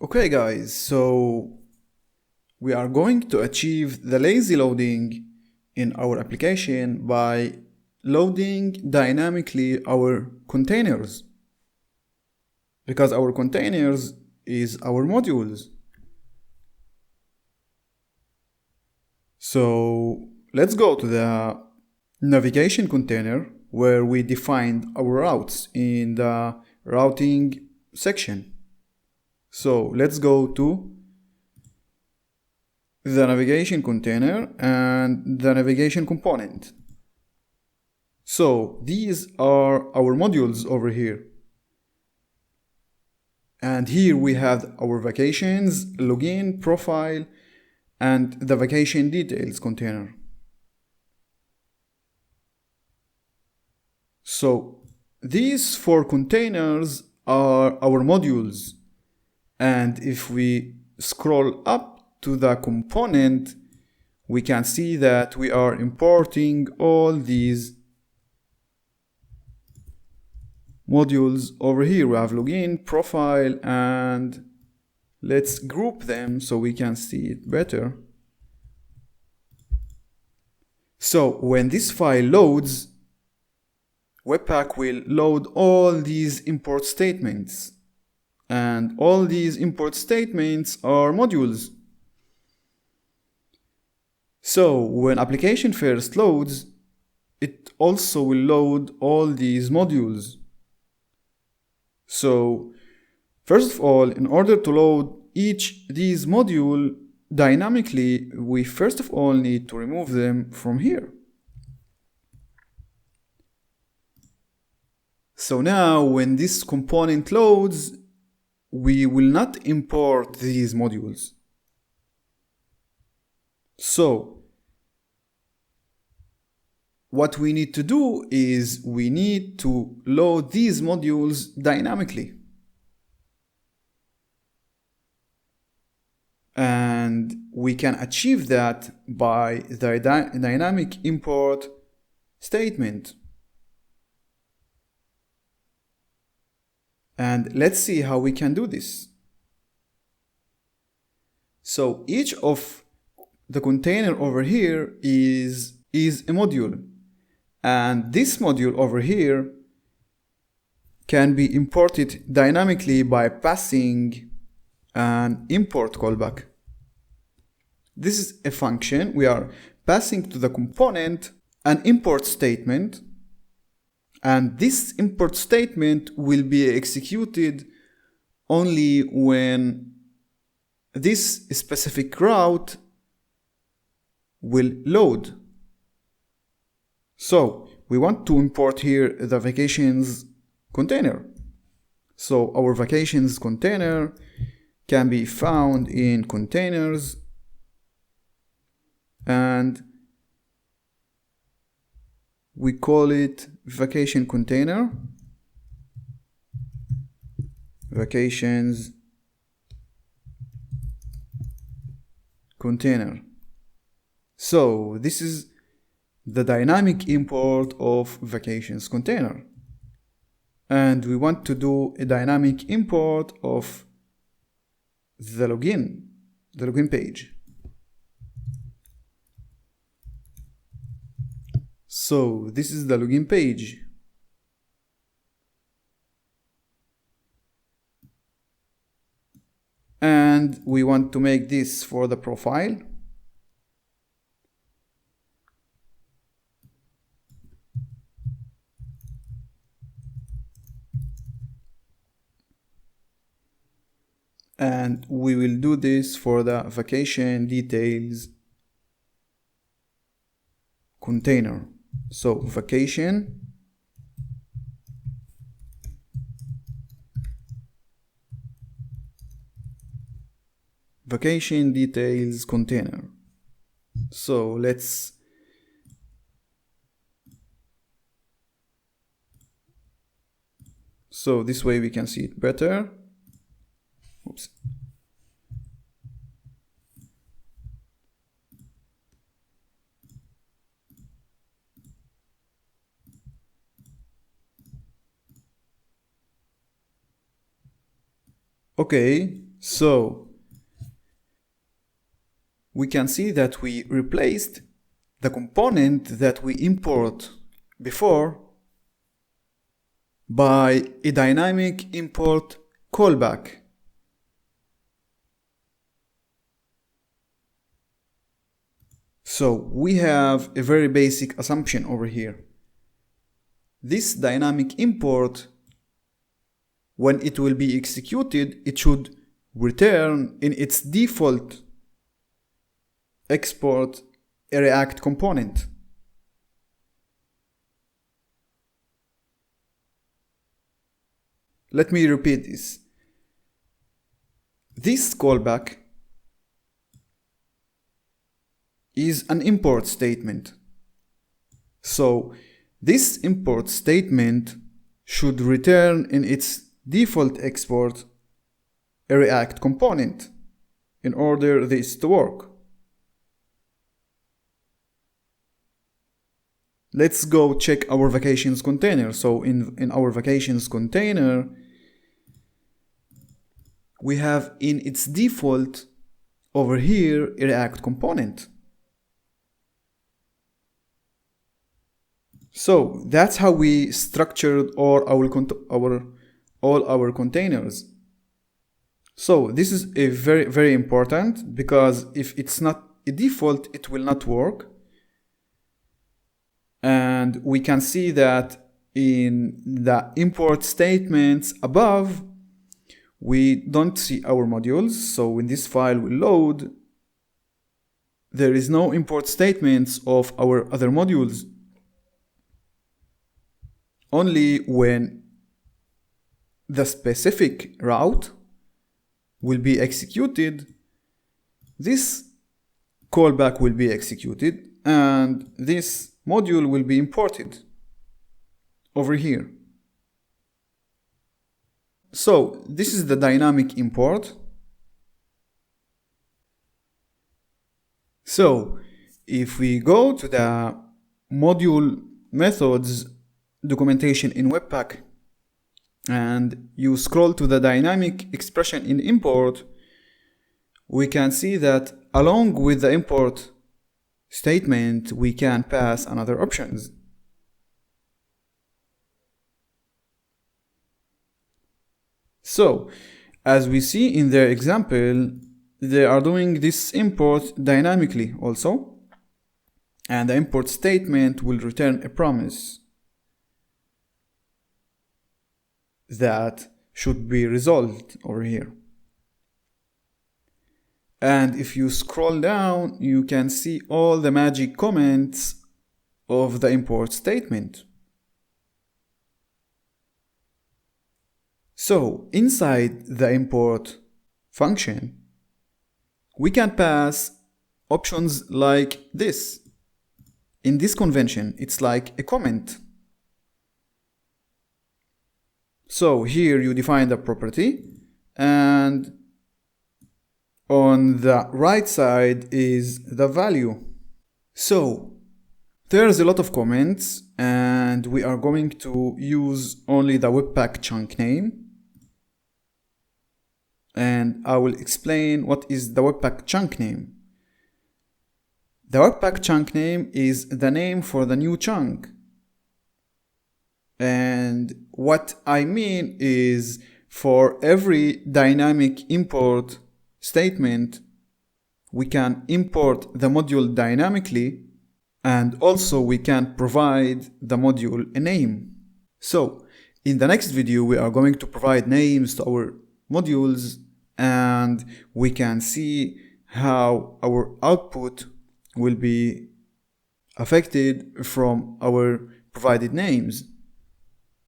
Okay guys, so we are going to achieve the lazy loading in our application by loading dynamically our containers, because our containers is our modules. So let's go to the navigation container where we defined our routes in the routing section. So let's go to the navigation container and the navigation component. So these are our modules over here. And here we have our vacations, login, profile, and the vacation details container. So these four containers are our modules. And if we scroll up to the component, we can see that we are importing all these modules over here. We have login, profile, and let's group them so we can see it better. So when this file loads, Webpack will load all these import statements. And all these import statements are modules. So when application first loads, it also will load all these modules. So first of all, in order to load each these module dynamically, we first of all need to remove them from here. So now when this component loads, we will not import these modules. So what we need to do is we need to load these modules dynamically. And we can achieve that by the dynamic import statement. And let's see how we can do this. So each of the container over here is a module. And this module over here can be imported dynamically by passing an import callback. This is a function. We are passing to the component an import statement, and this import statement will be executed only when this specific route will load. So we want to import here the vacations container. So our vacations container can be found in containers, and we call it vacation container, vacations container. So this is the dynamic import of vacations container. And we want to do a dynamic import of the login page. So this is the login page. And we want to make this for the profile. And we will do this for the vacation details container. So vacation details container. So let's this way we can see it better. Oops. Okay, So we can see that we replaced the component that we import before by a dynamic import callback. So we have a very basic assumption over here. This dynamic import, when it will be executed, it should return in its default export a React component. Let me repeat this. This callback is an import statement. So this import statement should return in its default export a React component in order this to work. Let's go check our vacations container. So in our vacations container, we have in its default over here a React component. So that's how we structured all our containers. So this is a very important, because if it's not a default, it will not work. And we can see that in the import statements above, we don't see our modules. So when this file will load, there is no import statements of our other modules. Only when the specific route will be executed, this callback will be executed and this module will be imported over here. So this is the dynamic import. So if we go to the module methods documentation in Webpack and you scroll to the dynamic expression in import, we can see that along with the import statement, we can pass another options. So as we see in their example, they are doing this import dynamically also, and the import statement will return a promise that should be resolved over here. And if you scroll down, you can see all the magic comments of the import statement. So inside the import function, we can pass options like this. In this convention, it's like a comment. So here you define the property, and on the right side is the value. So there's a lot of comments, and we are going to use only the Webpack chunk name. And I will explain what is the Webpack chunk name. The Webpack chunk name is the name for the new chunk. And what I mean is, for every dynamic import statement, we can import the module dynamically, and also we can provide the module a name. So in the next video, we are going to provide names to our modules, and we can see how our output will be affected from our provided names.